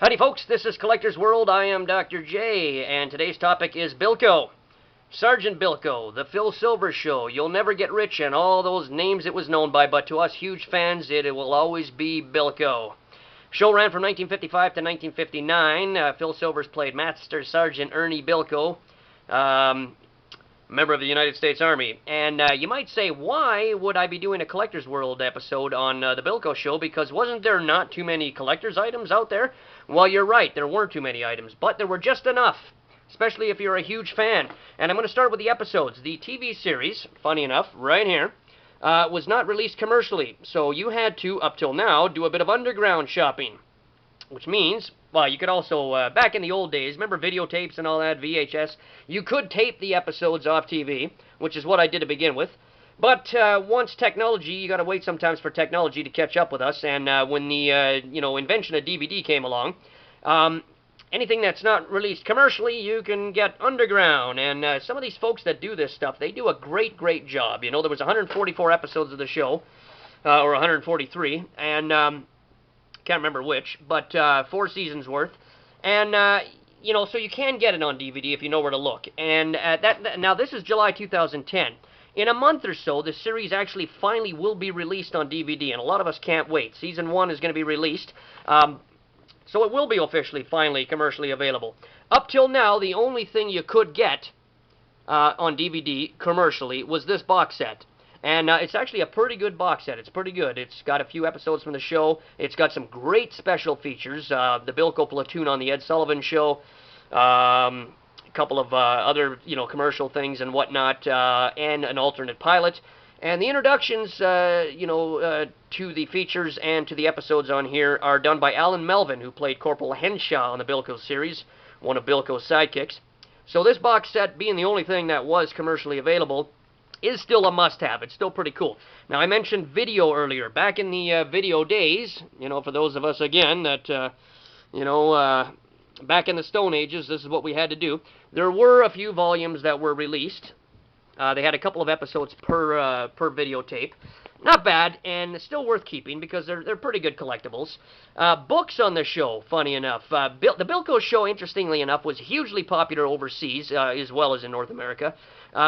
Howdy folks, this is Collector's World. I am Dr. J, and today's topic is Bilko. Sergeant Bilko, The Phil Silvers Show, You'll Never Get Rich, and all those names it was known by, but to us huge fans, it will always be Bilko. Show ran from 1955 to 1959. Phil Silvers played Master Sergeant Ernie Bilko, member of the United States Army. And you might say, why would I be doing a Collector's World episode on the Bilko Show? Because wasn't there not too many collector's items out there? Well, you're right, there weren't too many items, but there were just enough, especially if you're a huge fan. And I'm going to start with the episodes. The TV series, funny enough, right here, was not released commercially, so you had to, up till now, do a bit of underground shopping, which means, well, you could also, back in the old days, remember videotapes and all that, VHS, you could tape the episodes off TV, which is what I did to begin with. But once technology, you got to wait sometimes for technology to catch up with us, and when the invention of DVD came along, anything that's not released commercially, you can get underground. And some of these folks that do this stuff, they do a great, great job. You know, there was 144 episodes of the show, or 143, and can't remember which, but 4 seasons worth. And so you can get it on DVD if you know where to look. And now this is July 2010. In a month or so, the series actually finally will be released on DVD, and a lot of us can't wait. Season 1 is going to be released, so it will be officially, finally, commercially available. Up till now, the only thing you could get on DVD commercially was this box set. And it's actually a pretty good box set. It's pretty good. It's got a few episodes from the show. It's got some great special features. The Bilko platoon on the Ed Sullivan Show. A couple of other, commercial things and whatnot, and an alternate pilot. And the introductions, to the features and to the episodes on here are done by Alan Melvin, who played Corporal Henshaw on the Bilko series, one of Bilko's sidekicks. So this box set, being the only thing that was commercially available, is still a must-have. It's still pretty cool. Now, I mentioned video earlier. Back in the video days, for those of us, again, that, back in the Stone Ages, this is what we had to do. There were a few volumes that were released. They had a couple of episodes per videotape. Not bad, and still worth keeping because they're pretty good collectibles. Books on the show, funny enough. The Bilko show, interestingly enough, was hugely popular overseas, as well as in North America.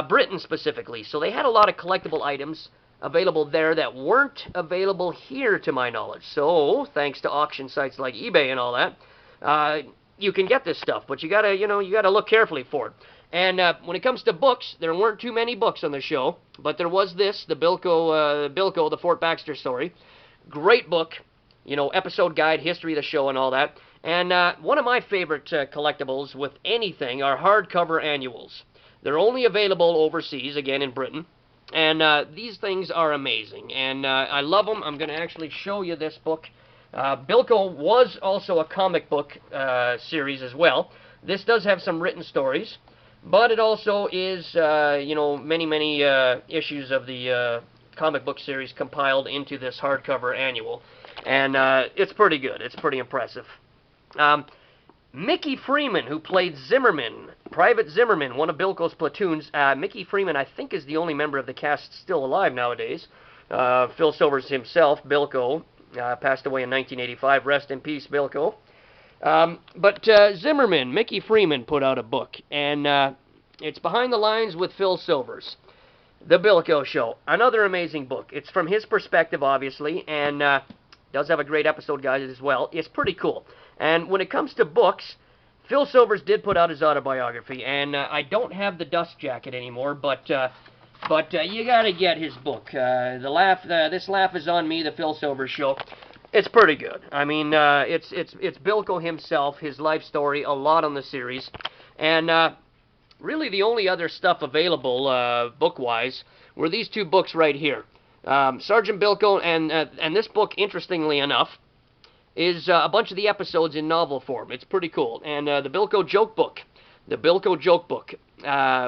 Britain specifically. So they had a lot of collectible items available there that weren't available here, to my knowledge. So, thanks to auction sites like eBay and all that, you can get this stuff, but you gotta look carefully for it. And when it comes to books, there weren't too many books on the show, but there was this, the Bilko, the Fort Baxter story. Great book, episode guide, history of the show and all that. And one of my favorite collectibles with anything are hardcover annuals. They're only available overseas, again in Britain. And these things are amazing, and I love them. I'm going to actually show you this book. Bilko was also a comic book series as well. This does have some written stories, but it also is, many issues of the comic book series compiled into this hardcover annual. And it's pretty good. It's pretty impressive. Mickey Freeman, who played Zimmerman, Private Zimmerman, one of Bilko's platoons. Mickey Freeman, I think, is the only member of the cast still alive nowadays. Phil Silvers himself, Bilko, passed away in 1985. Rest in peace, Bilko. But Zimmerman, Mickey Freeman, put out a book, and it's Behind the Lines with Phil Silvers. The Bilko Show. Another amazing book. It's from his perspective, obviously, and does have a great episode guide as well. It's pretty cool. And when it comes to books, Phil Silvers did put out his autobiography, and I don't have the dust jacket anymore, but you gotta get his book. This Laugh Is on Me, the Phil Silvers Show. It's pretty good. I mean, it's Bilko himself, his life story, a lot on the series, and really the only other stuff available book-wise were these two books right here. Sergeant Bilko, and this book, interestingly enough, is a bunch of the episodes in novel form. It's pretty cool. And the Bilko Joke Book. The Bilko Joke Book,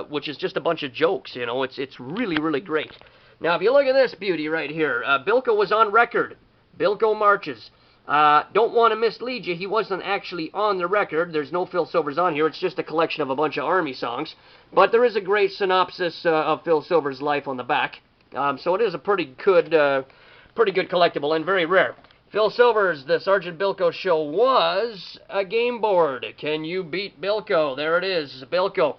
which is just a bunch of jokes, It's really, really great. Now, if you look at this beauty right here, Bilko was on record. Bilko Marches. Don't want to mislead you, he wasn't actually on the record. There's no Phil Silvers on here. It's just a collection of a bunch of Army songs. But there is a great synopsis of Phil Silvers' life on the back. So it is a pretty good collectible and very rare. Phil Silver's The Sergeant Bilko Show was a game board. Can you beat Bilko? There it is, Bilko.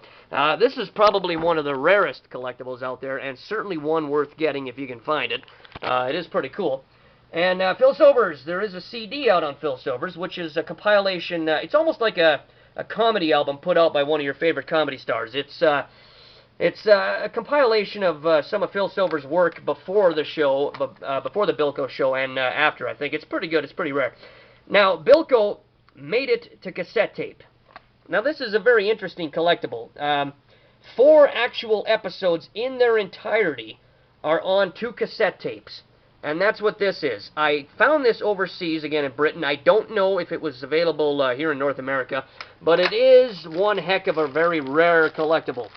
This is probably one of the rarest collectibles out there, and certainly one worth getting if you can find it. It is pretty cool. And Phil Silver's, there is a CD out on Phil Silver's, which is a compilation. It's almost like a comedy album put out by one of your favorite comedy stars. It's a compilation of some of Phil Silver's work before the show, before the Bilko show, and after. I think it's pretty good. It's pretty rare. Now, Bilko made it to cassette tape. Now, this is a very interesting collectible. 4 actual episodes in their entirety are on 2 cassette tapes. And that's what this is. I found this overseas, again in Britain. I don't know if it was available here in North America, but it is one heck of a very rare collectible.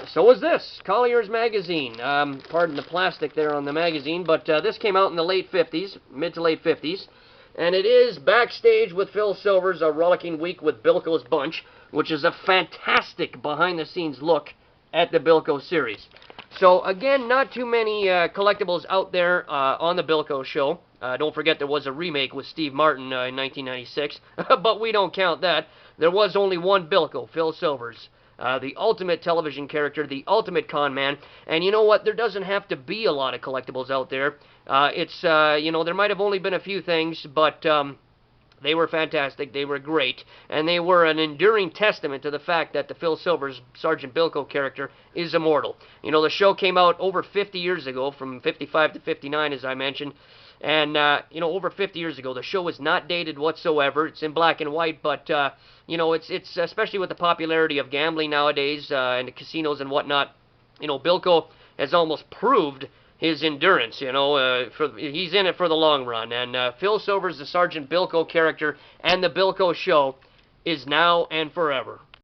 So is this, Collier's Magazine. Pardon the plastic there on the magazine, but this came out in the late 50s, mid to late 50s. And it is Backstage with Phil Silver's A Rollicking Week with Bilko's Bunch, which is a fantastic behind-the-scenes look at the Bilko series. So, again, not too many collectibles out there on the Bilko show. Don't forget there was a remake with Steve Martin in 1996, but we don't count that. There was only one Bilko, Phil Silver's. The ultimate television character, the ultimate con man. And you know what? There doesn't have to be a lot of collectibles out there. You know, there might have only been a few things, but they were fantastic, they were great, and they were an enduring testament to the fact that the Phil Silver's Sergeant Bilko character is immortal. You know, the show came out over 50 years ago, from 55 to 59, as I mentioned, and, you know, over 50 years ago. The show is not dated whatsoever. It's in black and white, but, you know, it's especially with the popularity of gambling nowadays, and the casinos and whatnot, you know, Bilko has almost proved his endurance, you know, he's in it for the long run. And Phil Silver's the Sergeant Bilko character, and the Bilko show is now and forever.